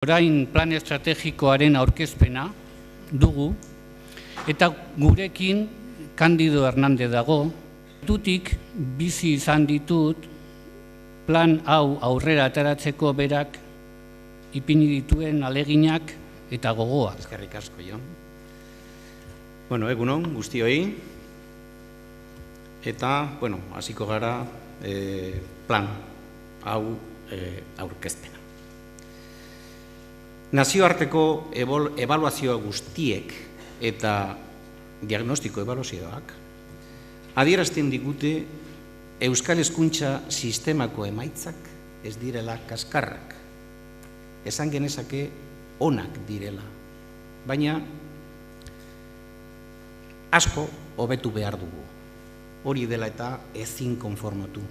Orain plan estrategikoaren aurkezpena dugu eta gurekin Candido Hernández dago. Tutik bizi izan ditut plan hau aurrera ateratzeko berak ipini dituen aleginak eta gogoak. Eskerrik asko, Jon. Egunon guztioi. Eta, hasiko gara plan hau aurkezpena. Nazioarteko ebaluazioa guztiek eta diagnostiko ebaluazioak adierazten digute Euskal Hezkuntza sistemako emaitzak ez direla kaskarrak. Esan genezake onak direla, baina asko hobetu behar dugu. Hori dela eta ezin konformatu.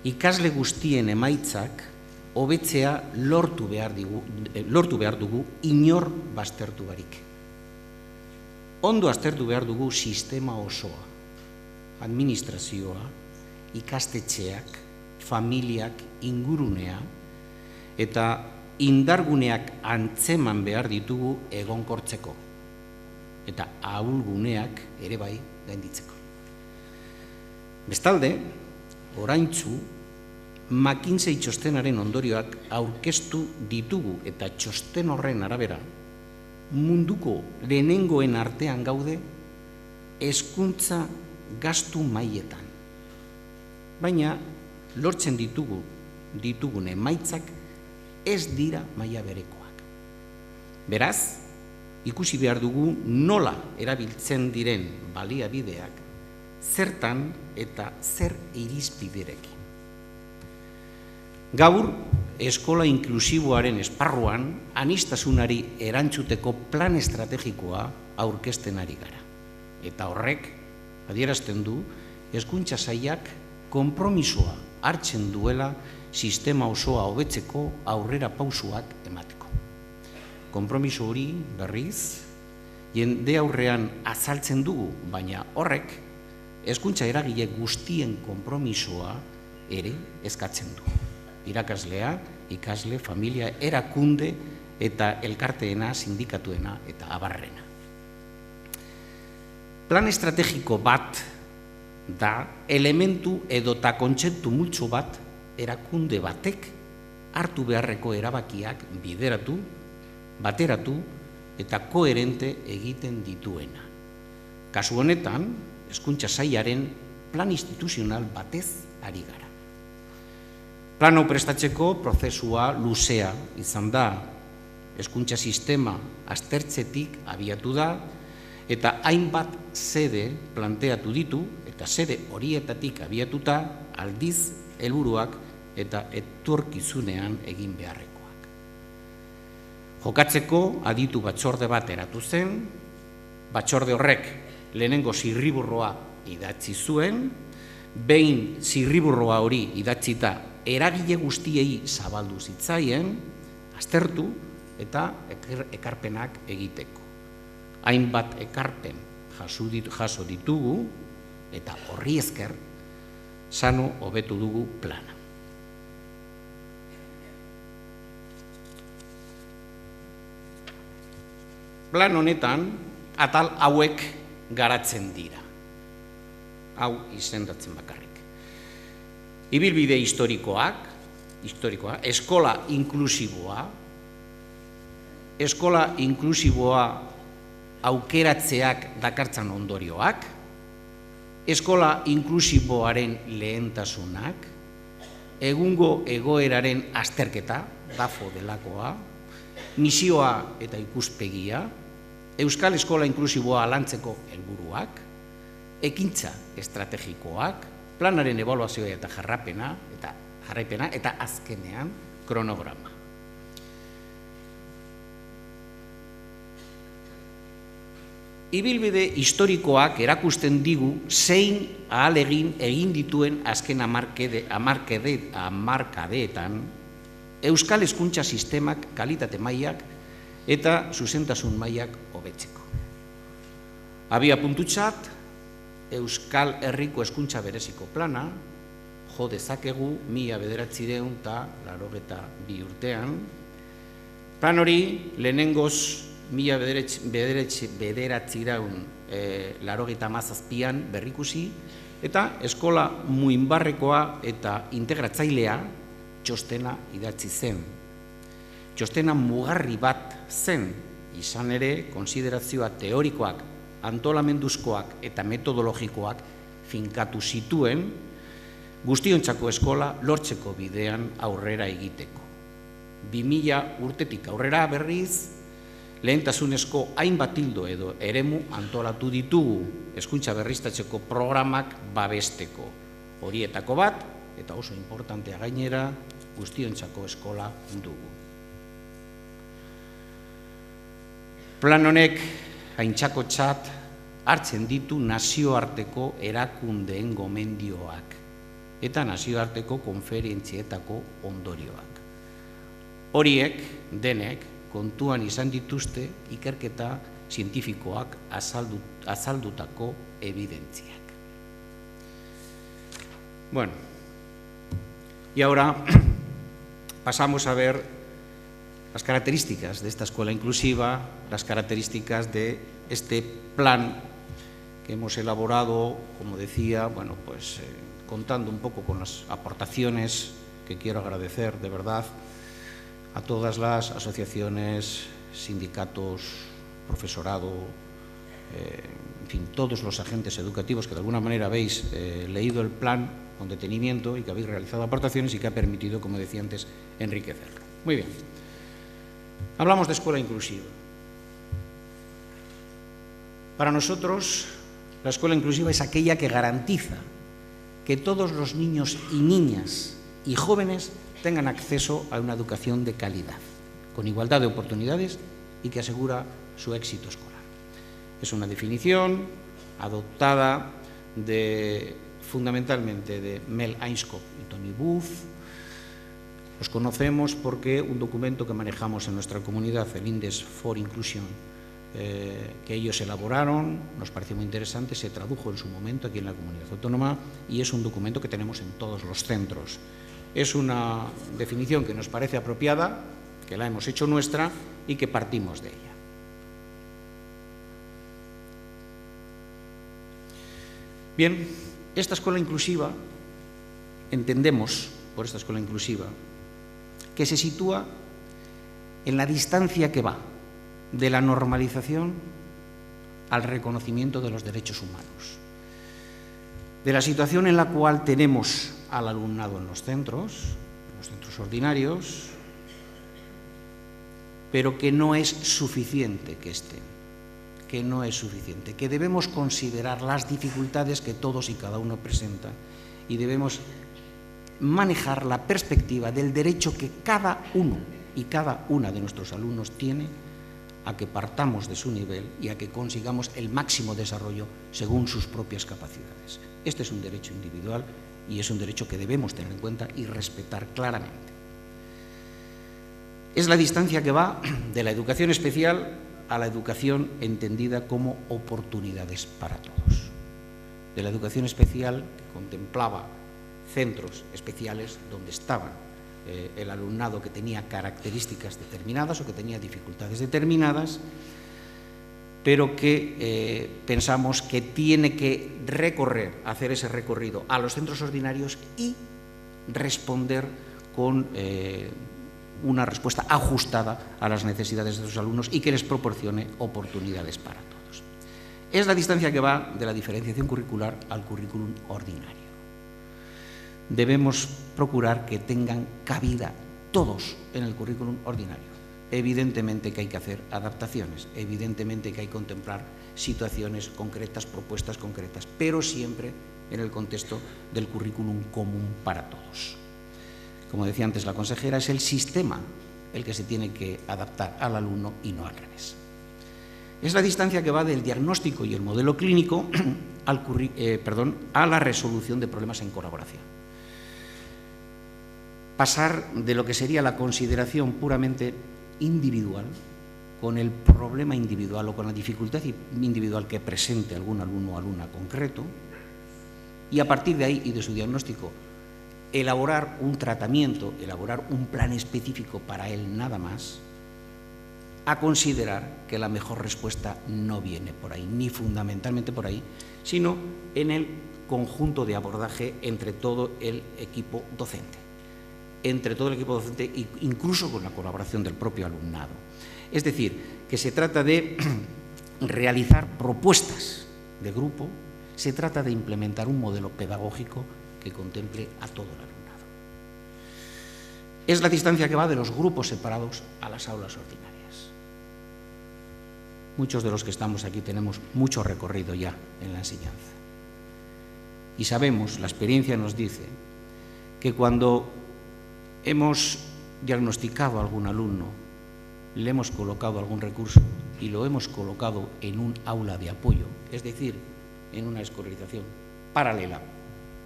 Ikasle guztien emaitzak hobetzea lortu behar dugu inor baztertu barik. Ondo aztertu behar dugu sistema osoa, administrazioa, ikastetxeak, familiak, ingurunea, eta indarguneak antzeman behar ditugu egonkortzeko, eta ahulguneak ere bai gainditzeko. Bestalde, oraintzu, McKinsey txostenaren ondorioak aurkeztu ditugu eta txosten horren arabera, munduko lehenengoen artean gaude hezkuntza gastu mailetan. Baina, lortzen ditugun emaitzak ez dira maila berekoak. Beraz, ikusi behar dugu nola erabiltzen diren baliabideak, zertan eta zer irizpiderekin. Gaur, eskola inklusiboaren esparruan aniztasunari erantzuteko plan estrategikoa aurkezten ari gara. Eta horrek, adierazten du, hezkuntza sailak konpromisoa hartzen duela sistema osoa hobetzeko aurrera pausuak emateko. Konpromiso hori, berriz, jende aurrean azaltzen dugu, baina horrek, hezkuntza eragile guztien konpromisoa ere eskatzen du. Irakaslea, ikasle, familia, erakunde eta elkarteena, sindikatuena eta abarrena. Plan estrategiko bat da elementu edota kontzeptu multzo bat erakunde batek hartu beharreko erabakiak bideratu, bateratu eta koherente egiten dituena. Kasu honetan, hezkuntza sailaren plan instituzional batez ari gara. Plan hau prestatzeko prozesua luzea izan da, hezkuntza sistema aztertzetik abiatu da, eta hainbat sede planteatu ditu, eta sede horietatik abiatuta aldiz helburuak eta etorkizunean egin beharrekoak. Jokatzeko aditu batzorde bat eratu zen, batzorde horrek lehenengo zirriburroa idatzi zuen, behin zirriburroa hori idatzita eragile guztiei zabaldu zitzaien, aztertu eta ekarpenak egiteko. Hainbat ekarpen jaso ditugu eta horri esker sano hobetu dugu plana. Plan honetan atal hauek garatzen dira. Hau izendatzen bakarrik. Ibilbide historikoa, eskola inklusiboa aukeratzeak dakartzan ondorioak, eskola inklusiboaren lehentasunak, egungo egoeraren azterketa, DAFO delakoa, misioa eta ikuspegia, Euskal Eskola Inklusiboa lantzeko helburuak, ekintza estrategikoak, planaren ebaluazioa eta jarraipena eta azkenean kronograma. Ibilbide historikoak erakusten digu zein ahalegin egin dituen azken hamarkadeetan Euskal Hezkuntza sistemak kalitate mailak eta zuzentasun mailak hobetzeko. Abiapuntutzat, Euskal Herriko hezkuntza bereziko plana, jo dezakegu 1982 urtean, Plan hori lehenengoz 1997an berrikusi, eta eskola muinbarrekoa eta integratzailea txostena idatzi zen. Txostena mugarri bat zen, izan ere, konsiderazioa teorikoak, antolamenduzkoak eta metodologikoak finkatu zituen, guztiontzako eskola lortzeko bidean aurrera egiteko. 2000 urtetik aurrera berriz, lehentasunezko hainbat ildo edo eremu antolatu ditugu hezkuntza berriztatzeko programak babesteko. Horietako bat, eta oso importantea gainera, guztiontzako eskola dugu. Plan honek aintzakotzat hartzen ditu nazioarteko erakundeen gomendioak eta nazioarteko konferentzietako ondorioak. Horiek denek kontuan izan dituzte ikerketa zientifikoak azaldutako evidentziak. Bueno, y ahora pasamos a ver las características de esta escuela inclusiva, las características de este plan que hemos elaborado, como decía, bueno, pues contando un poco con las aportaciones que quiero agradecer de verdad a todas las asociaciones, sindicatos, profesorado, en fin, todos los agentes educativos que de alguna manera habéis leído el plan con detenimiento y que habéis realizado aportaciones y que ha permitido, como decía antes, enriquecerlo. Muy bien. Hablamos de escuela inclusiva. Para nosotros, la escuela inclusiva es aquella que garantiza que todos los niños y niñas y jóvenes tengan acceso a una educación de calidad, con igualdad de oportunidades y que asegura su éxito escolar. Es una definición adoptada fundamentalmente de Mel Ainscough y Tony Booth. Los conocemos porque un documento que manejamos en nuestra comunidad, el Index for Inclusion, que ellos elaboraron, nos pareció muy interesante, se tradujo en su momento aquí en la comunidad autónoma y es un documento que tenemos en todos los centros. Es una definición que nos parece apropiada, que la hemos hecho nuestra y que partimos de ella. Bien, esta escuela inclusiva, entendemos por esta escuela inclusiva, que se sitúa en la distancia que va de la normalización al reconocimiento de los derechos humanos, de la situación en la cual tenemos al alumnado en los centros ordinarios, pero que no es suficiente que estén, que debemos considerar las dificultades que todos y cada uno presenta y debemos manejar la perspectiva del derecho que cada uno y cada una de nuestros alumnos tiene a que partamos de su nivel y a que consigamos el máximo desarrollo según sus propias capacidades. Este es un derecho individual y es un derecho que debemos tener en cuenta y respetar claramente. Es la distancia que va de la educación especial a la educación entendida como oportunidades para todos. De la educación especial que contemplaba centros especiales donde estaban el alumnado que tenía características determinadas o que tenía dificultades determinadas, pero que pensamos que tiene que hacer ese recorrido a los centros ordinarios y responder con una respuesta ajustada a las necesidades de los alumnos y que les proporcione oportunidades para todos. Es la distancia que va de la diferenciación curricular al currículum ordinario. Debemos procurar que tengan cabida todos en el currículum ordinario. Evidentemente que hay que hacer adaptaciones, evidentemente que hay que contemplar situaciones concretas, propuestas concretas, pero siempre en el contexto del currículum común para todos. Como decía antes la consejera, es el sistema el que se tiene que adaptar al alumno y no al revés. Es la distancia que va del diagnóstico y el modelo clínico a la resolución de problemas en colaboración. Pasar de lo que sería la consideración puramente individual, con el problema individual o con la dificultad individual que presente algún alumno o alumna concreto, y a partir de ahí y de su diagnóstico, elaborar un tratamiento, elaborar un plan específico para él nada más, a considerar que la mejor respuesta no viene por ahí, ni fundamentalmente por ahí, sino en el conjunto de abordaje entre todo el equipo docente, incluso con la colaboración del propio alumnado. Es decir, que se trata de realizar propuestas de grupo, se trata de implementar un modelo pedagógico que contemple a todo el alumnado. Es la distancia que va de los grupos separados a las aulas ordinarias. Muchos de los que estamos aquí tenemos mucho recorrido ya en la enseñanza. Y sabemos, la experiencia nos dice, que cuando hemos diagnosticado a algún alumno, le hemos colocado algún recurso y lo hemos colocado en un aula de apoyo, es decir, en una escolarización paralela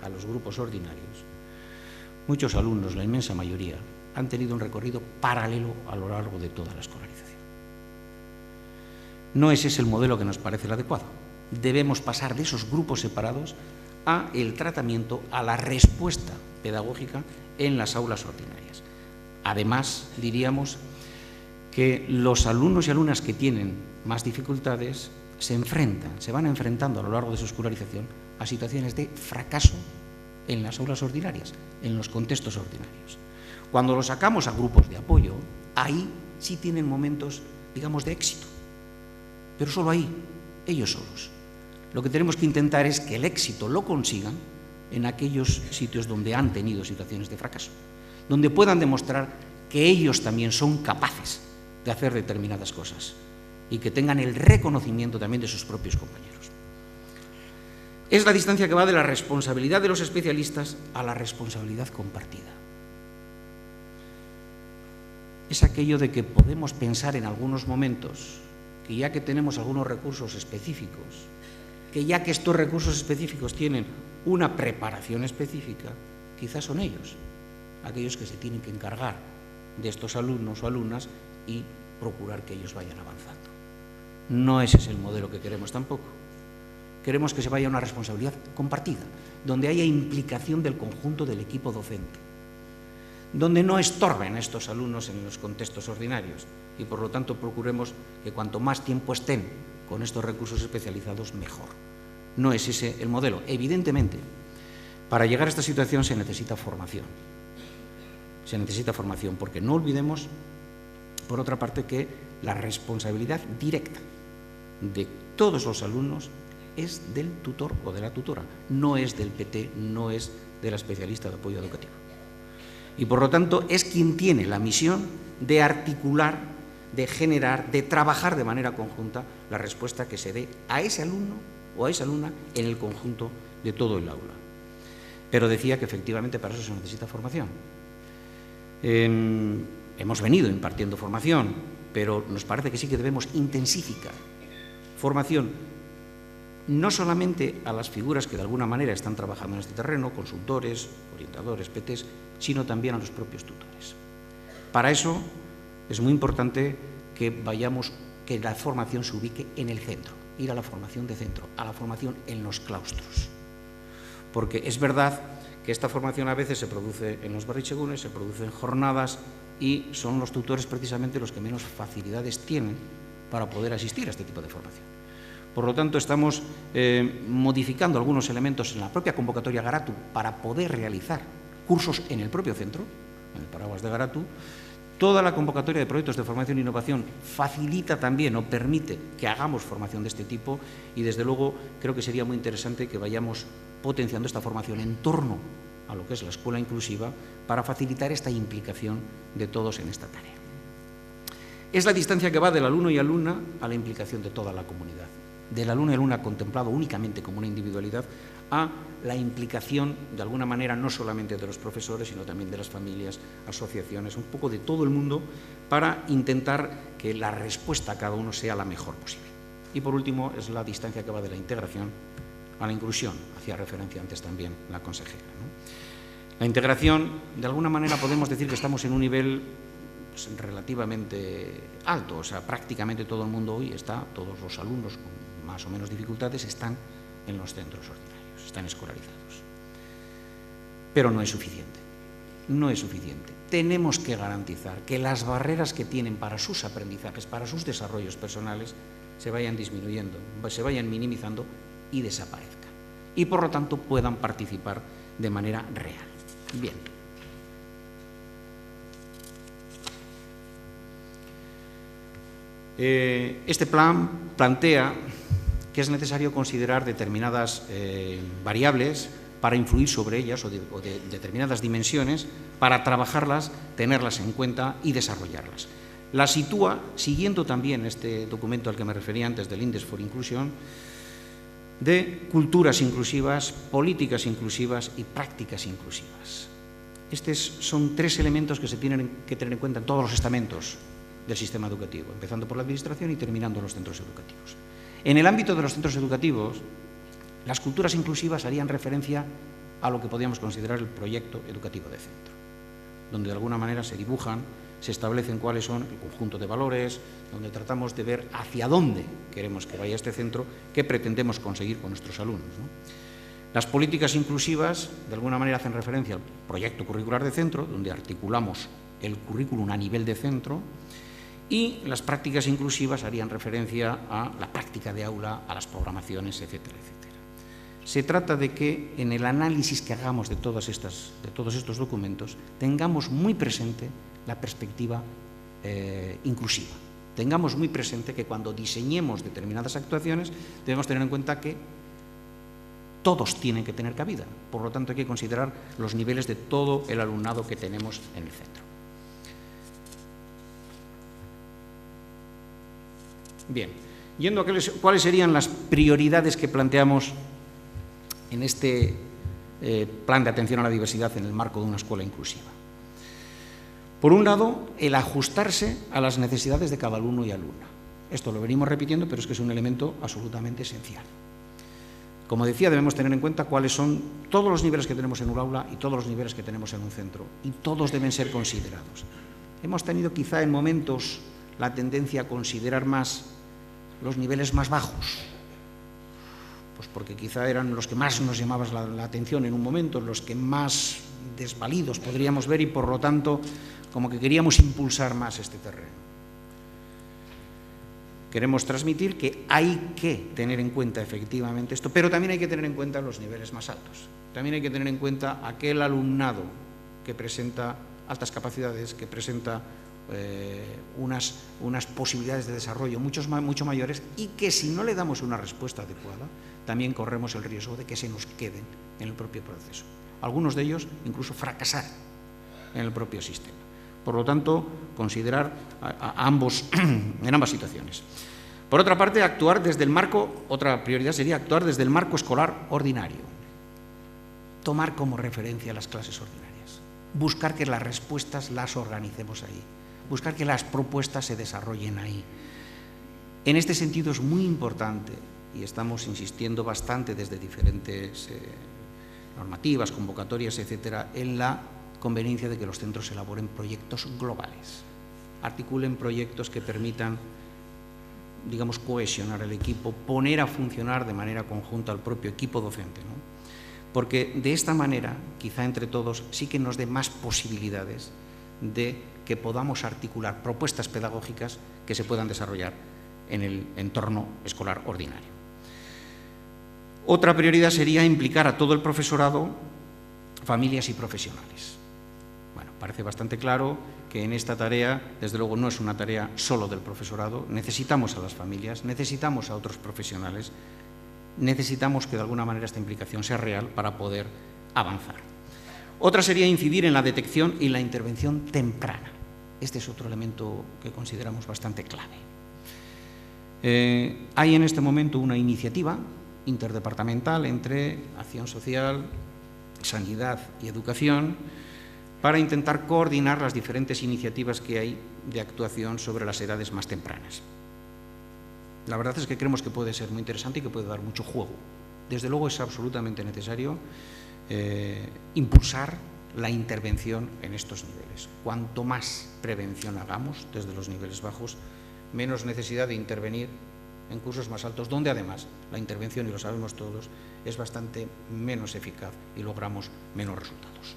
a los grupos ordinarios, muchos alumnos, la inmensa mayoría, han tenido un recorrido paralelo a lo largo de toda la escolarización. No es ese el modelo que nos parece el adecuado. Debemos pasar de esos grupos separados a el tratamiento, a la respuesta pedagógica en las aulas ordinarias. Además, diríamos que los alumnos y alumnas que tienen más dificultades se van enfrentando a lo largo de su escolarización a situaciones de fracaso en las aulas ordinarias, en los contextos ordinarios. Cuando los sacamos a grupos de apoyo, ahí sí tienen momentos, digamos, de éxito, pero solo ahí, ellos solos. Lo que tenemos que intentar es que el éxito lo consigan en aquellos sitios donde han tenido situaciones de fracaso, donde puedan demostrar que ellos también son capaces de hacer determinadas cosas y que tengan el reconocimiento también de sus propios compañeros. Es la distancia que va de la responsabilidad de los especialistas a la responsabilidad compartida. Es aquello de que podemos pensar en algunos momentos que ya que tenemos algunos recursos específicos, que ya que estos recursos específicos tienen una preparación específica, quizás son ellos, aquellos que se tienen que encargar de estos alumnos o alumnas y procurar que ellos vayan avanzando. No ese es el modelo que queremos tampoco. Queremos que se vaya a una responsabilidad compartida, donde haya implicación del conjunto del equipo docente, donde no estorben estos alumnos en los contextos ordinarios y, por lo tanto, procuremos que cuanto más tiempo estén con estos recursos especializados, mejor. No es ese el modelo. Evidentemente, para llegar a esta situación se necesita formación. Se necesita formación porque no olvidemos, por otra parte, que la responsabilidad directa de todos los alumnos es del tutor o de la tutora, no es del PT, no es de la especialista de apoyo educativo. Y por lo tanto es quien tiene la misión de articular, de generar, de trabajar de manera conjunta la respuesta que se dé a ese alumno o a esa alumna en el conjunto de todo el aula. Pero decía que efectivamente para eso se necesita formación. Hemos venido impartiendo formación, pero nos parece que sí que debemos intensificar formación no solamente a las figuras que de alguna manera están trabajando en este terreno, consultores, orientadores, PTs, sino también a los propios tutores. Para eso es muy importante que la formación se ubique en el centro, ir a la formación de centro, a la formación en los claustros. Porque es verdad que esta formación a veces se produce en los berritzegunes, se produce en jornadas y son los tutores precisamente los que menos facilidades tienen para poder asistir a este tipo de formación. Por lo tanto, estamos modificando algunos elementos en la propia convocatoria Garatu para poder realizar cursos en el propio centro, en el paraguas de Garatu. Toda la convocatoria de proyectos de formación e innovación facilita también o permite que hagamos formación de este tipo y, desde luego, creo que sería muy interesante que vayamos potenciando esta formación en torno a lo que es la escuela inclusiva para facilitar esta implicación de todos en esta tarea. Es la distancia que va del alumno y alumna a la implicación de toda la comunidad, del alumno y alumna contemplado únicamente como una individualidad a la implicación, de alguna manera, no solamente de los profesores, sino también de las familias, asociaciones, un poco de todo el mundo, para intentar que la respuesta a cada uno sea la mejor posible. Y, por último, es la distancia que va de la integración a la inclusión, hacía referencia antes también la consejera, ¿no? La integración, de alguna manera, podemos decir que estamos en un nivel relativamente alto, o sea, prácticamente todo el mundo hoy está, todos los alumnos con más o menos dificultades están en los centros ordinarios, están escolarizados. Pero no es suficiente. no es suficiente. Tenemos que garantizar que las barreras que tienen para sus aprendizajes, para sus desarrollos personales, se vayan disminuyendo, se vayan minimizando y desaparezcan. Y por lo tanto puedan participar de manera real. Bien. Este plan plantea que es necesario considerar determinadas variables para influir sobre ellas o de determinadas dimensiones, para trabajarlas, tenerlas en cuenta y desarrollarlas. La sitúa, siguiendo también este documento al que me refería antes del Index for Inclusion, de culturas inclusivas, políticas inclusivas y prácticas inclusivas. Estos son tres elementos que se tienen que tener en cuenta en todos los estamentos del sistema educativo, empezando por la Administración y terminando en los centros educativos. En el ámbito de los centros educativos, las culturas inclusivas harían referencia a lo que podríamos considerar el proyecto educativo de centro, donde de alguna manera se dibujan, se establecen cuáles son el conjunto de valores, donde tratamos de ver hacia dónde queremos que vaya este centro, qué pretendemos conseguir con nuestros alumnos, ¿no? Las políticas inclusivas, de alguna manera, hacen referencia al proyecto curricular de centro, donde articulamos el currículum a nivel de centro, y las prácticas inclusivas harían referencia a la práctica de aula, a las programaciones, etcétera, etcétera. Se trata de que en el análisis que hagamos de todos estos documentos tengamos muy presente la perspectiva inclusiva. Tengamos muy presente que cuando diseñemos determinadas actuaciones debemos tener en cuenta que todos tienen que tener cabida. Por lo tanto, hay que considerar los niveles de todo el alumnado que tenemos en el centro. Bien, yendo a cuáles serían las prioridades que planteamos en este plan de atención a la diversidad en el marco de una escuela inclusiva. Por un lado, el ajustarse a las necesidades de cada alumno y alumna. Esto lo venimos repitiendo, pero es que es un elemento absolutamente esencial. Como decía, debemos tener en cuenta cuáles son todos los niveles que tenemos en un aula y todos los niveles que tenemos en un centro, y todos deben ser considerados. Hemos tenido quizá en momentos la tendencia a considerar más los niveles más bajos, pues porque quizá eran los que más nos llamaban la atención en un momento, los que más desvalidos podríamos ver, y por lo tanto como que queríamos impulsar más este terreno. Queremos transmitir que hay que tener en cuenta efectivamente esto, pero también hay que tener en cuenta los niveles más altos. También hay que tener en cuenta aquel alumnado que presenta altas capacidades, que presenta unas posibilidades de desarrollo mucho mayores, y que si no le damos una respuesta adecuada, también corremos el riesgo de que se nos queden en el propio proceso. Algunos de ellos incluso fracasar en el propio sistema. Por lo tanto, considerar en ambas situaciones. Por otra parte, otra prioridad sería actuar desde el marco escolar ordinario. Tomar como referencia las clases ordinarias. Buscar que las respuestas las organicemos ahí. Buscar que las propuestas se desarrollen ahí. En este sentido es muy importante, y estamos insistiendo bastante desde diferentes normativas, convocatorias, etcétera, en la conveniencia de que los centros elaboren proyectos globales, articulen proyectos que permitan, digamos, cohesionar el equipo, poner a funcionar de manera conjunta al propio equipo docente, ¿no? Porque de esta manera, quizá entre todos, sí que nos dé más posibilidades de que podamos articular propuestas pedagógicas que se puedan desarrollar en el entorno escolar ordinario. Otra prioridad sería implicar a todo el profesorado, familias y profesionales. Bueno, parece bastante claro que en esta tarea, desde luego, no es una tarea solo del profesorado. Necesitamos a las familias, necesitamos a otros profesionales, necesitamos que de alguna manera esta implicación sea real para poder avanzar. Otra sería incidir en la detección y la intervención temprana. Este es otro elemento que consideramos bastante clave. Hay en este momento una iniciativa interdepartamental entre Acción Social, Sanidad y Educación para intentar coordinar las diferentes iniciativas que hay de actuación sobre las edades más tempranas. La verdad es que creemos que puede ser muy interesante y que puede dar mucho juego. Desde luego es absolutamente necesario impulsar la intervención en estos niveles. Cuanto más prevención hagamos desde los niveles bajos, menos necesidad de intervenir en cursos más altos, donde además la intervención, y lo sabemos todos, es bastante menos eficaz y logramos menos resultados.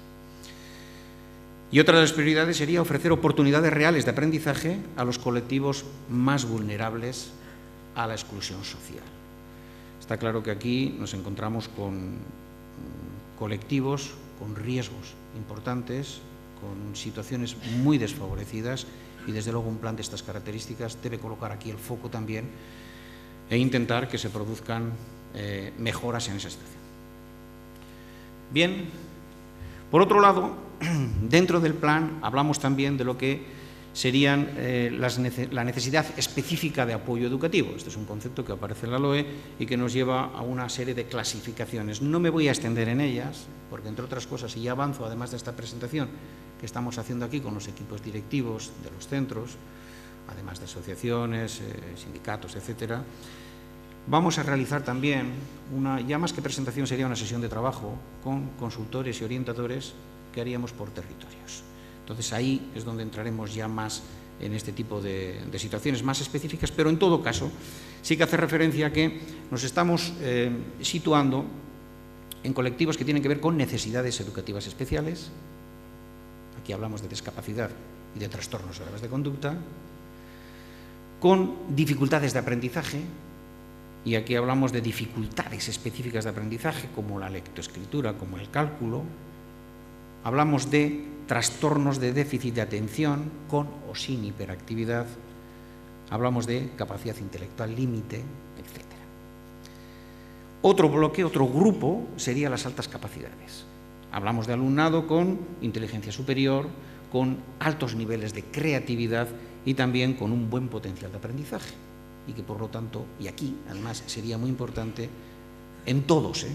Y otra de las prioridades sería ofrecer oportunidades reales de aprendizaje a los colectivos más vulnerables a la exclusión social. Está claro que aquí nos encontramos con colectivos con riesgos importantes, con situaciones muy desfavorecidas, y desde luego un plan de estas características debe colocar aquí el foco también e intentar que se produzcan mejoras en esa situación. Bien, por otro lado, dentro del plan hablamos también de lo que serían la necesidad específica de apoyo educativo. Este es un concepto que aparece en la LOE y que nos lleva a una serie de clasificaciones. No me voy a extender en ellas, porque entre otras cosas, y ya avanzo además de esta presentación que estamos haciendo aquí con los equipos directivos de los centros, además de asociaciones, sindicatos, etcétera, vamos a realizar también ya más que presentación, sería una sesión de trabajo con consultores y orientadores que haríamos por territorios. Entonces ahí es donde entraremos ya más en este tipo de situaciones más específicas, pero en todo caso sí que hace referencia a que nos estamos situando en colectivos que tienen que ver con necesidades educativas especiales. Aquí hablamos de discapacidad y de trastornos graves de conducta, con dificultades de aprendizaje, y aquí hablamos de dificultades específicas de aprendizaje como la lectoescritura, como el cálculo. Hablamos de trastornos de déficit de atención con o sin hiperactividad. Hablamos de capacidad intelectual límite, etc. Otro bloque, otro grupo, sería las altas capacidades. Hablamos de alumnado con inteligencia superior, con altos niveles de creatividad y también con un buen potencial de aprendizaje. Y que por lo tanto, y aquí además sería muy importante en todos,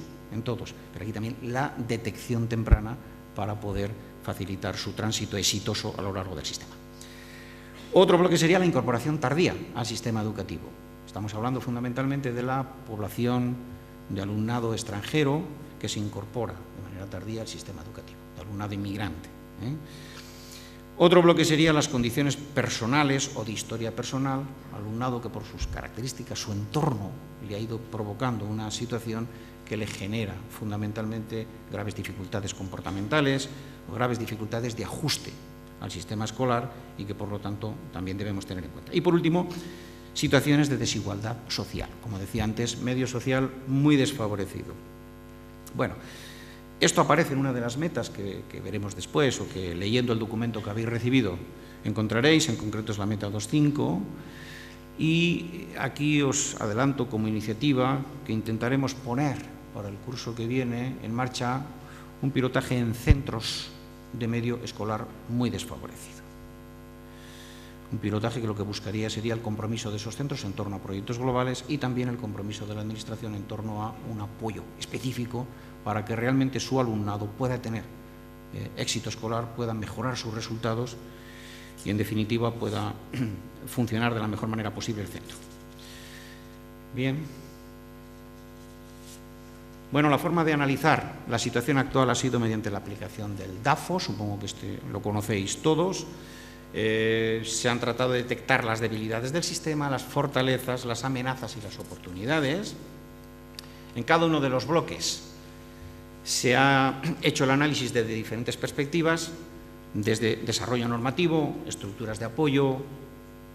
pero aquí también la detección temprana para poder facilitar su tránsito exitoso a lo largo del sistema. Otro bloque sería la incorporación tardía al sistema educativo. Estamos hablando fundamentalmente de la población de alumnado extranjero que se incorpora de manera tardía al sistema educativo, de alumnado inmigrante. Otro bloque sería las condiciones personales o de historia personal, alumnado que por sus características, su entorno, le ha ido provocando una situación que le genera fundamentalmente graves dificultades comportamentales o graves dificultades de ajuste al sistema escolar y que por lo tanto también debemos tener en cuenta. Y por último, situaciones de desigualdad social, como decía antes, medio social muy desfavorecido. Bueno, esto aparece en una de las metas que veremos después o que leyendo el documento que habéis recibido encontraréis, en concreto es la meta 2.5, y aquí os adelanto como iniciativa que intentaremos poner para el curso que viene en marcha un pilotaje en centros de medio escolar muy desfavorecido. Un pilotaje que lo que buscaría sería el compromiso de esos centros en torno a proyectos globales y también el compromiso de la Administración en torno a un apoyo específico para que realmente su alumnado pueda tener éxito escolar, pueda mejorar sus resultados y, en definitiva, pueda funcionar de la mejor manera posible el centro. Bien. Bueno, la forma de analizar la situación actual ha sido mediante la aplicación del DAFO, supongo que lo conocéis todos. Se han tratado de detectar las debilidades del sistema, las fortalezas, las amenazas y las oportunidades. En cada uno de los bloques se ha hecho el análisis desde diferentes perspectivas, desde desarrollo normativo, estructuras de apoyo,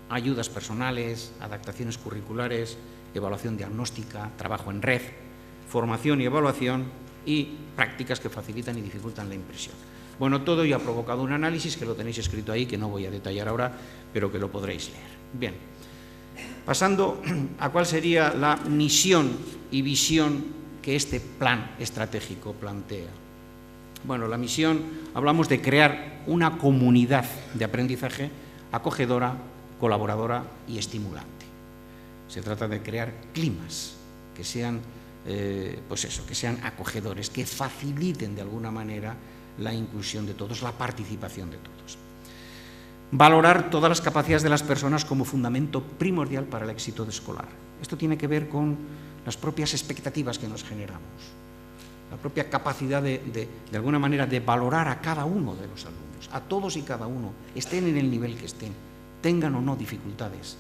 ayudas personales, adaptaciones curriculares, evaluación diagnóstica, trabajo en red, formación y evaluación y prácticas que facilitan y dificultan la impresión. Bueno, todo ello ha provocado un análisis que lo tenéis escrito ahí, que no voy a detallar ahora, pero que lo podréis leer. Bien, pasando a cuál sería la misión y visión que este plan estratégico plantea. Bueno, la misión, hablamos de crear una comunidad de aprendizaje acogedora, colaboradora y estimulante. Se trata de crear climas que sean, que sean acogedores, que faciliten de alguna manera la inclusión de todos, la participación de todos. Valorar todas las capacidades de las personas como fundamento primordial para el éxito escolar. Esto tiene que ver con las propias expectativas que nos generamos, la propia capacidad de alguna manera, de valorar a cada uno de los alumnos, a todos y cada uno, estén en el nivel que estén, tengan o no dificultades,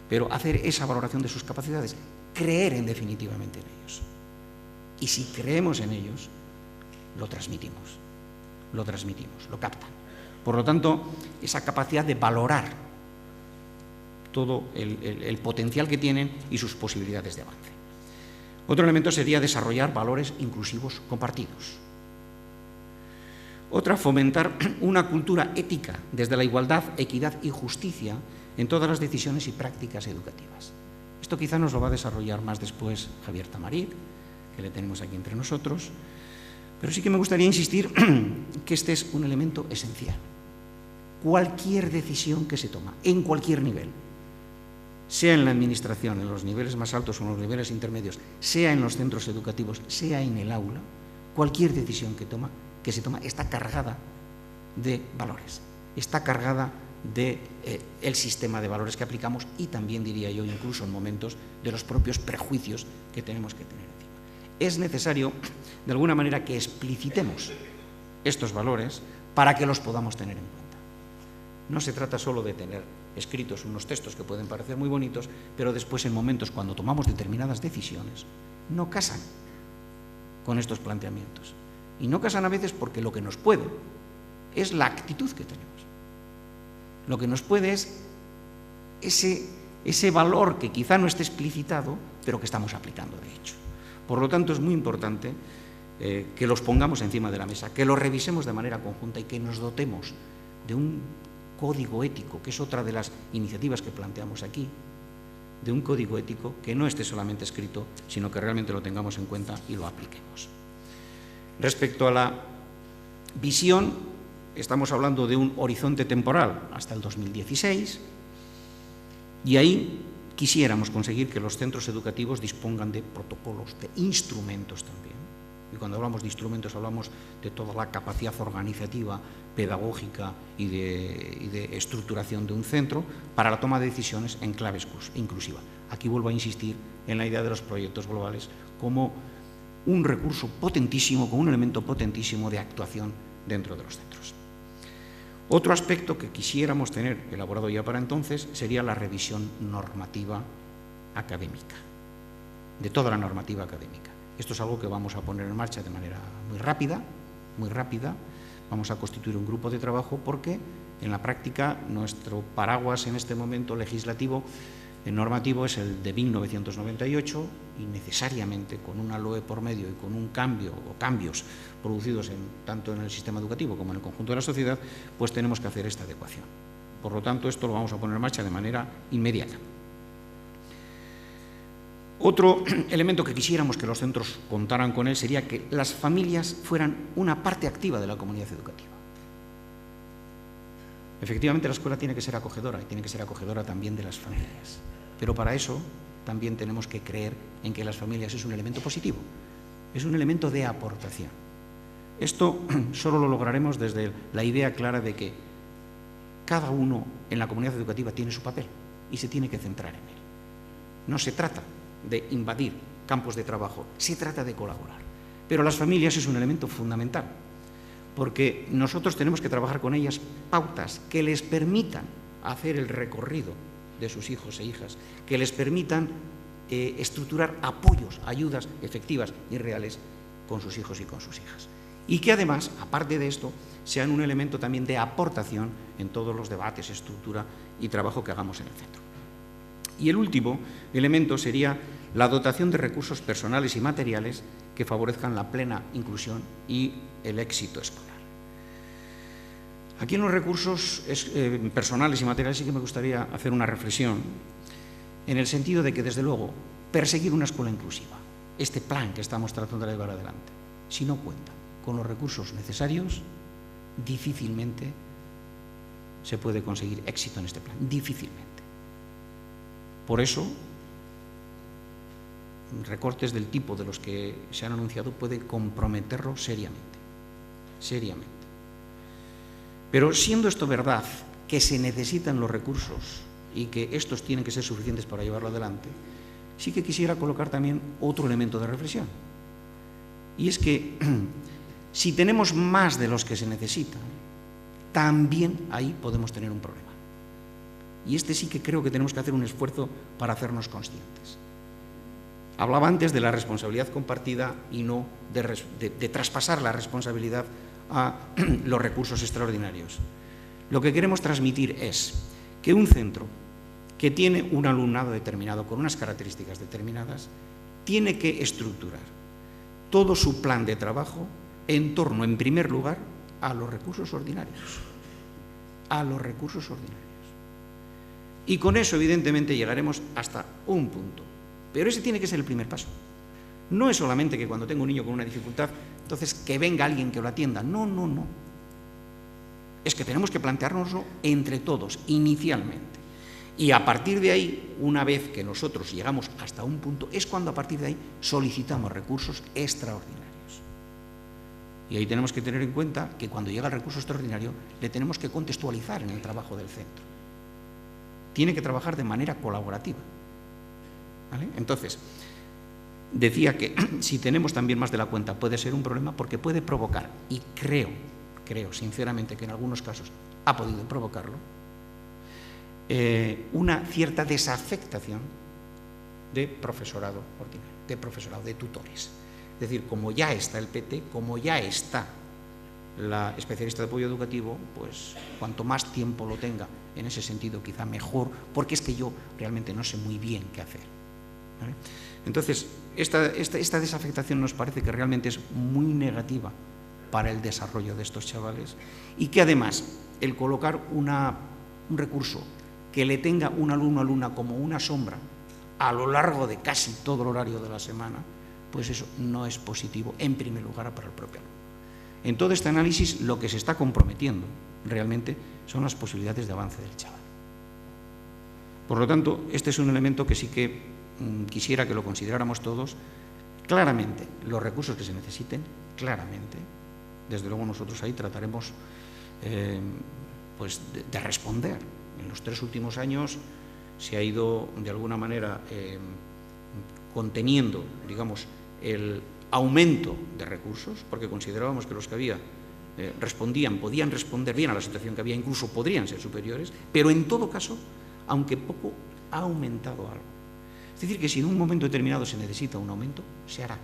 pero hacer esa valoración de sus capacidades, creer definitivamente en ellos. Y si creemos en ellos, lo transmitimos, lo captan, Por lo tanto, esa capacidad de valorar todo el potencial que tienen y sus posibilidades de avance. Otro elemento sería desarrollar valores inclusivos compartidos. Otra, fomentar una cultura ética desde la igualdad, equidad y justicia en todas las decisiones y prácticas educativas. Esto quizá nos lo va a desarrollar más después Javier Tamarit, que le tenemos aquí entre nosotros, pero sí que me gustaría insistir que este es un elemento esencial. Cualquier decisión que se toma, en cualquier nivel, sea en la administración, en los niveles más altos o en los niveles intermedios, sea en los centros educativos, sea en el aula, cualquier decisión que se toma está cargada de valores, está cargada del sistema de valores que aplicamos y también, diría yo, incluso en momentos de los propios prejuicios que tenemos que tener encima. Es necesario, de alguna manera, que explicitemos estos valores para que los podamos tener en cuenta. No se trata solo de tener escritos unos textos que pueden parecer muy bonitos, pero después, en momentos cuando tomamos determinadas decisiones, no casan con estos planteamientos. Y no casan a veces porque lo que nos puede es la actitud que tenemos. Lo que nos puede es ese valor que quizá no esté explicitado, pero que estamos aplicando de hecho. Por lo tanto, es muy importante que los pongamos encima de la mesa, que los revisemos de manera conjunta y que nos dotemos de un código ético, que es otra de las iniciativas que planteamos aquí, de un código ético que no esté solamente escrito, sino que realmente lo tengamos en cuenta y lo apliquemos. Respecto a la visión, estamos hablando de un horizonte temporal hasta el 2016 y ahí quisiéramos conseguir que los centros educativos dispongan de protocolos, de instrumentos también. Y cuando hablamos de instrumentos hablamos de toda la capacidad organizativa, pedagógica y de estructuración de un centro para la toma de decisiones en clave inclusiva. Aquí vuelvo a insistir en la idea de los proyectos globales como un recurso potentísimo, como un elemento potentísimo de actuación dentro de los centros. Otro aspecto que quisiéramos tener elaborado ya para entonces sería la revisión normativa académica, de toda la normativa académica. Esto es algo que vamos a poner en marcha de manera muy rápida. Vamos a constituir un grupo de trabajo porque en la práctica nuestro paraguas en este momento legislativo normativo es el de 1998 y necesariamente con una LOE por medio y con un cambio o cambios producidos tanto en el sistema educativo como en el conjunto de la sociedad, pues tenemos que hacer esta adecuación. Por lo tanto, esto lo vamos a poner en marcha de manera inmediata. Otro elemento que quisiéramos que los centros contaran con él sería que las familias fueran una parte activa de la comunidad educativa. Efectivamente, la escuela tiene que ser acogedora y tiene que ser acogedora también de las familias. Pero para eso también tenemos que creer en que las familias es un elemento positivo, es un elemento de aportación. Esto solo lo lograremos desde la idea clara de que cada uno en la comunidad educativa tiene su papel y se tiene que centrar en él. No se trata de invadir campos de trabajo, se trata de colaborar. Pero las familias es un elemento fundamental, porque nosotros tenemos que trabajar con ellas pautas que les permitan hacer el recorrido de sus hijos e hijas, que les permitan estructurar apoyos, ayudas efectivas y reales con sus hijos y con sus hijas. Y que además, aparte de esto, sean un elemento también de aportación en todos los debates, estructura y trabajo que hagamos en el centro. Y el último elemento sería la dotación de recursos personales y materiales que favorezcan la plena inclusión y el éxito escolar. Aquí en los recursos personales y materiales sí que me gustaría hacer una reflexión en el sentido de que, desde luego, perseguir una escuela inclusiva, este plan que estamos tratando de llevar adelante, si no cuenta con los recursos necesarios, difícilmente se puede conseguir éxito en este plan, difícilmente. Por eso, recortes del tipo de los que se han anunciado puede comprometerlo seriamente. Pero siendo esto verdad, que se necesitan los recursos y que estos tienen que ser suficientes para llevarlo adelante, sí que quisiera colocar también otro elemento de reflexión. Y es que si tenemos más de los que se necesitan, también ahí podemos tener un problema. Y este sí que creo que tenemos que hacer un esfuerzo para hacernos conscientes. Hablaba antes de la responsabilidad compartida y no de traspasar la responsabilidad a los recursos extraordinarios. lo que queremos transmitir es que un centro que tiene un alumnado determinado con unas características determinadas tiene que estructurar todo su plan de trabajo en torno, en primer lugar, a los recursos ordinarios. A los recursos ordinarios. Y con eso, evidentemente, llegaremos hasta un punto. Pero ese tiene que ser el primer paso. No es solamente que cuando tengo un niño con una dificultad, entonces que venga alguien que lo atienda. No, no, no. Es que tenemos que planteárnoslo entre todos, inicialmente. Y a partir de ahí, una vez que nosotros llegamos hasta un punto, es cuando a partir de ahí solicitamos recursos extraordinarios. Y ahí tenemos que tener en cuenta que cuando llega el recurso extraordinario, le tenemos que contextualizar en el trabajo del centro. Tiene que trabajar de manera colaborativa. ¿Vale? Entonces, decía que si tenemos también más de la cuenta puede ser un problema porque puede provocar, y creo sinceramente que en algunos casos ha podido provocarlo, una cierta desafectación de profesorado ordinario, de profesorado, de tutores. Es decir, como ya está el PT, como ya está la especialista de apoyo educativo, pues cuanto más tiempo lo tenga en ese sentido, quizá mejor, porque es que yo realmente no sé muy bien qué hacer. ¿Vale? Entonces, esta desafectación nos parece que realmente es muy negativa para el desarrollo de estos chavales y que además el colocar un recurso que le tenga un alumno o alumna como una sombra a lo largo de casi todo el horario de la semana, pues eso no es positivo en primer lugar para el propio alumno. En todo este análisis lo que se está comprometiendo realmente son las posibilidades de avance del chaval. Por lo tanto, este es un elemento que sí que quisiera que lo consideráramos todos claramente, los recursos que se necesiten, claramente. Desde luego nosotros ahí trataremos pues de responder. En los 3 últimos años se ha ido de alguna manera conteniendo, digamos, el aumento de recursos, porque considerábamos que los que había podían responder bien a la situación que había, incluso podrían ser superiores, pero en todo caso, aunque poco, ha aumentado algo. Es decir, que si en un momento determinado se necesita un aumento, se hará.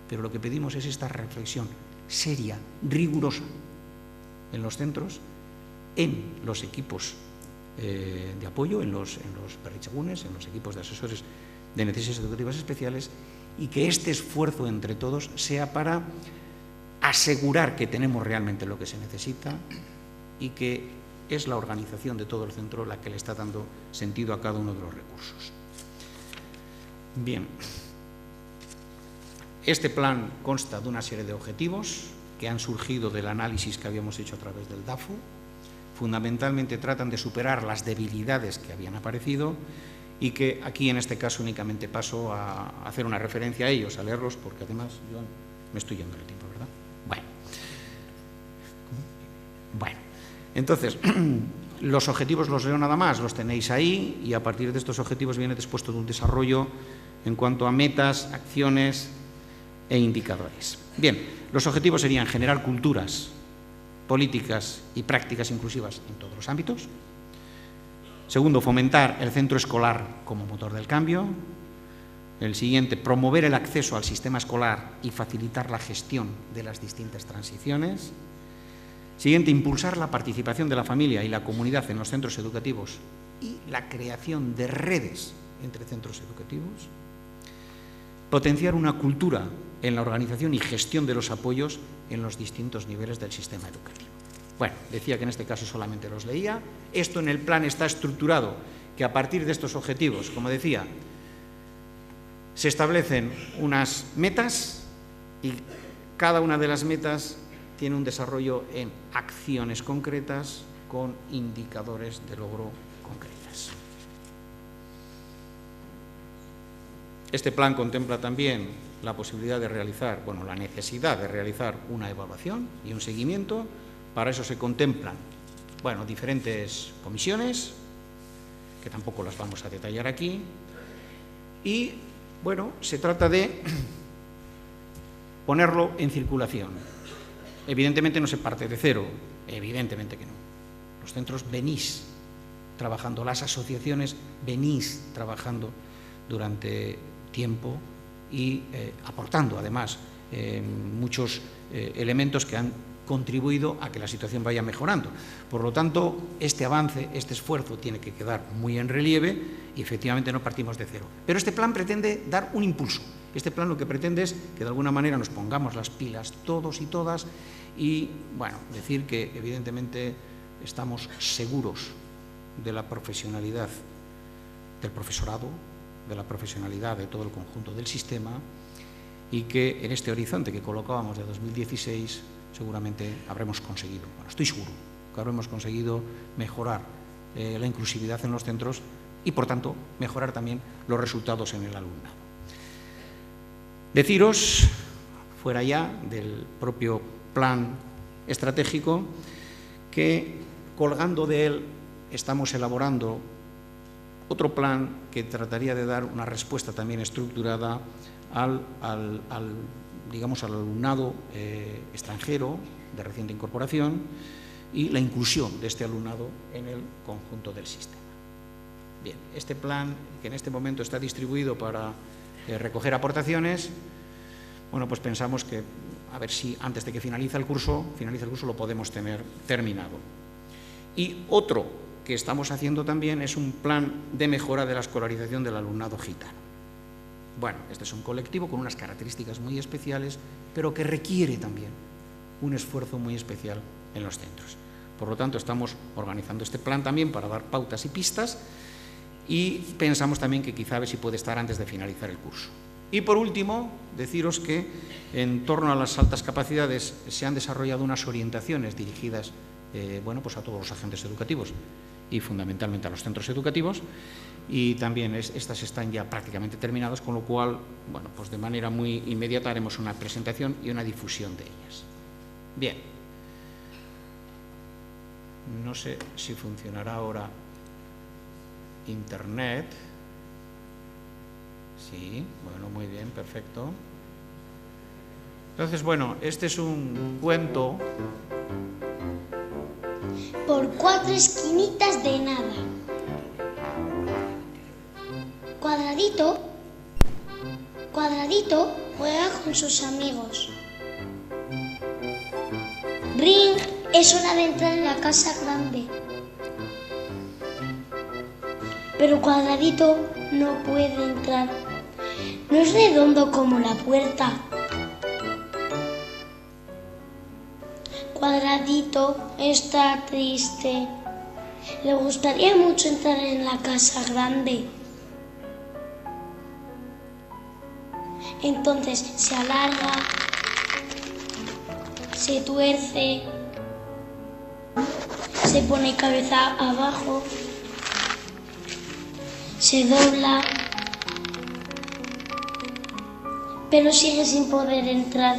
Pero lo que pedimos es esta reflexión seria, rigurosa, en los centros, en los equipos de apoyo, en los berritzegunes, en los equipos de asesores de necesidades educativas especiales, y que este esfuerzo entre todos sea para asegurar que tenemos realmente lo que se necesita y que es la organización de todo el centro la que le está dando sentido a cada uno de los recursos. Bien, este plan consta de una serie de objetivos que han surgido del análisis que habíamos hecho a través del DAFU. Fundamentalmente tratan de superar las debilidades que habían aparecido y que aquí en este caso únicamente paso a hacer una referencia a ellos, a leerlos, porque además yo me estoy yendo el tiempo, ¿verdad? Bueno, entonces, los objetivos los leo nada más, los tenéis ahí y a partir de estos objetivos viene después todo un desarrollo en cuanto a metas, acciones e indicadores. Bien, los objetivos serían generar culturas, políticas y prácticas inclusivas en todos los ámbitos. Segundo, fomentar el centro escolar como motor del cambio. El siguiente, promover el acceso al sistema escolar y facilitar la gestión de las distintas transiciones. Siguiente, impulsar la participación de la familia y la comunidad en los centros educativos y la creación de redes entre centros educativos. Potenciar una cultura en la organización y gestión de los apoyos en los distintos niveles del sistema educativo. Bueno, decía que en este caso solamente los leía. Esto en el plan está estructurado, que a partir de estos objetivos, como decía, se establecen unas metas y cada una de las metas tiene un desarrollo en acciones concretas con indicadores de logro concretas. Este plan contempla también la posibilidad de realizar, la necesidad de realizar una evaluación y un seguimiento. Para eso se contemplan, diferentes comisiones, que tampoco las vamos a detallar aquí, y, se trata de ponerlo en circulación. Evidentemente no se parte de cero, evidentemente que no. Los centros venís trabajando, las asociaciones venís trabajando durante tiempo y aportando, además, muchos elementos que han contribuido a que la situación vaya mejorando. Por lo tanto, este avance, este esfuerzo tiene que quedar muy en relieve y efectivamente no partimos de cero. Pero este plan pretende dar un impulso. Este plan lo que pretende es que de alguna manera nos pongamos las pilas todos y todas y, bueno, decir que evidentemente estamos seguros de la profesionalidad del profesorado, de la profesionalidad de todo el conjunto del sistema y que en este horizonte que colocábamos de 2016 seguramente habremos conseguido, bueno, estoy seguro que habremos conseguido mejorar la inclusividad en los centros y, por tanto, mejorar también los resultados en el alumnado. Deciros, fuera ya del propio plan estratégico, que colgando de él estamos elaborando otro plan que trataría de dar una respuesta también estructurada al alumnado extranjero de reciente incorporación y la inclusión de este alumnado en el conjunto del sistema. Bien, este plan, que en este momento está distribuido para recoger aportaciones, bueno, pues pensamos que a ver si antes de que finalice el curso lo podemos tener terminado. Y otro que estamos haciendo también es un plan de mejora de la escolarización del alumnado gitano. Bueno, este es un colectivo con unas características muy especiales, pero que requiere también un esfuerzo muy especial en los centros. Por lo tanto, estamos organizando este plan también para dar pautas y pistas y pensamos también que quizá a ver si puede estar antes de finalizar el curso. Y por último, deciros que en torno a las altas capacidades se han desarrollado unas orientaciones dirigidas bueno, pues a todos los agentes educativos y fundamentalmente a los centros educativos, y también estas están ya prácticamente terminadas, con lo cual, bueno, pues de manera muy inmediata haremos una presentación y una difusión de ellas. Bien, no sé si funcionará ahora Internet. Sí, bueno, muy bien, perfecto. Entonces, bueno, este es un cuento. Por 4 esquinitas de nada. Cuadradito juega con sus amigos. Ring, es hora de entrar en la casa grande. Pero Cuadradito no puede entrar. No es redondo como la puerta. Cuadradito está triste. Le gustaría mucho entrar en la casa grande. Entonces se alarga, se tuerce, se pone cabeza abajo, se dobla, pero sigue sin poder entrar.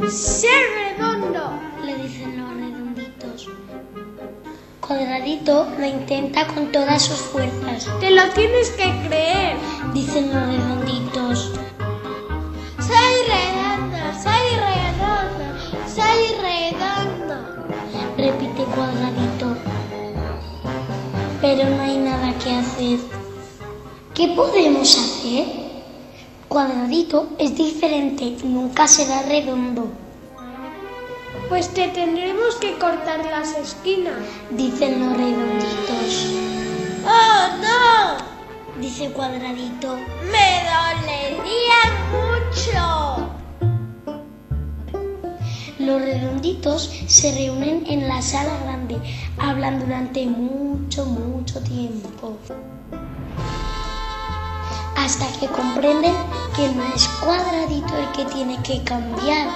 ¡Sé redondo!, le dicen los redonditos. Cuadradito lo intenta con todas sus fuerzas. ¡Te lo tienes que creer!, dicen los redonditos. ¡Soy redondo! ¡Soy redondo! ¡Soy redondo!, repite Cuadradito. Pero no hay nada que hacer. ¿Qué podemos hacer? Cuadradito es diferente, nunca será redondo. Pues te tendremos que cortar las esquinas, dicen los redonditos. ¡Oh, no!, dice Cuadradito. ¡Me dolería mucho! Los redonditos se reúnen en la sala grande, hablan durante mucho tiempo. Hasta que comprenden que no es Cuadradito el que tiene que cambiar.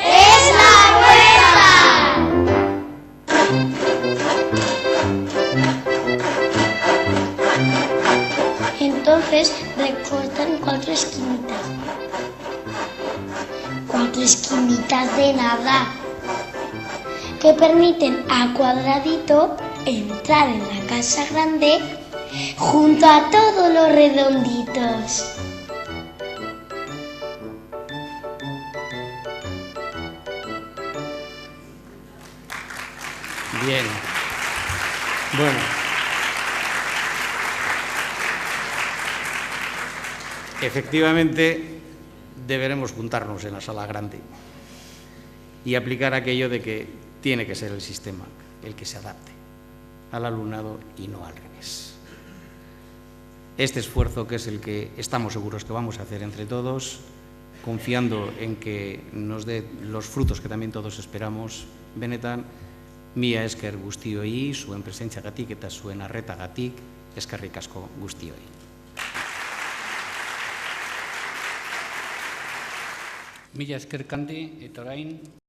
¡Es la abuela! Entonces recortan 4 esquinitas. 4 esquinitas de nada, que permiten a Cuadradito entrar en la casa grande junto a todos los redonditos. Bien. Bueno. Efectivamente, deberemos juntarnos en la sala grande y aplicar aquello de que tiene que ser el sistema el que se adapte al alumnado y no al revés. Este esfuerzo, que es el que estamos seguros que vamos a hacer entre todos, confiando en que nos dé los frutos que también todos esperamos, benetan, mila esker guztioi, zuen presentziagatik eta zuen arretagatik, eskerrik asko guztioi. Mila esker Kandi, eta orain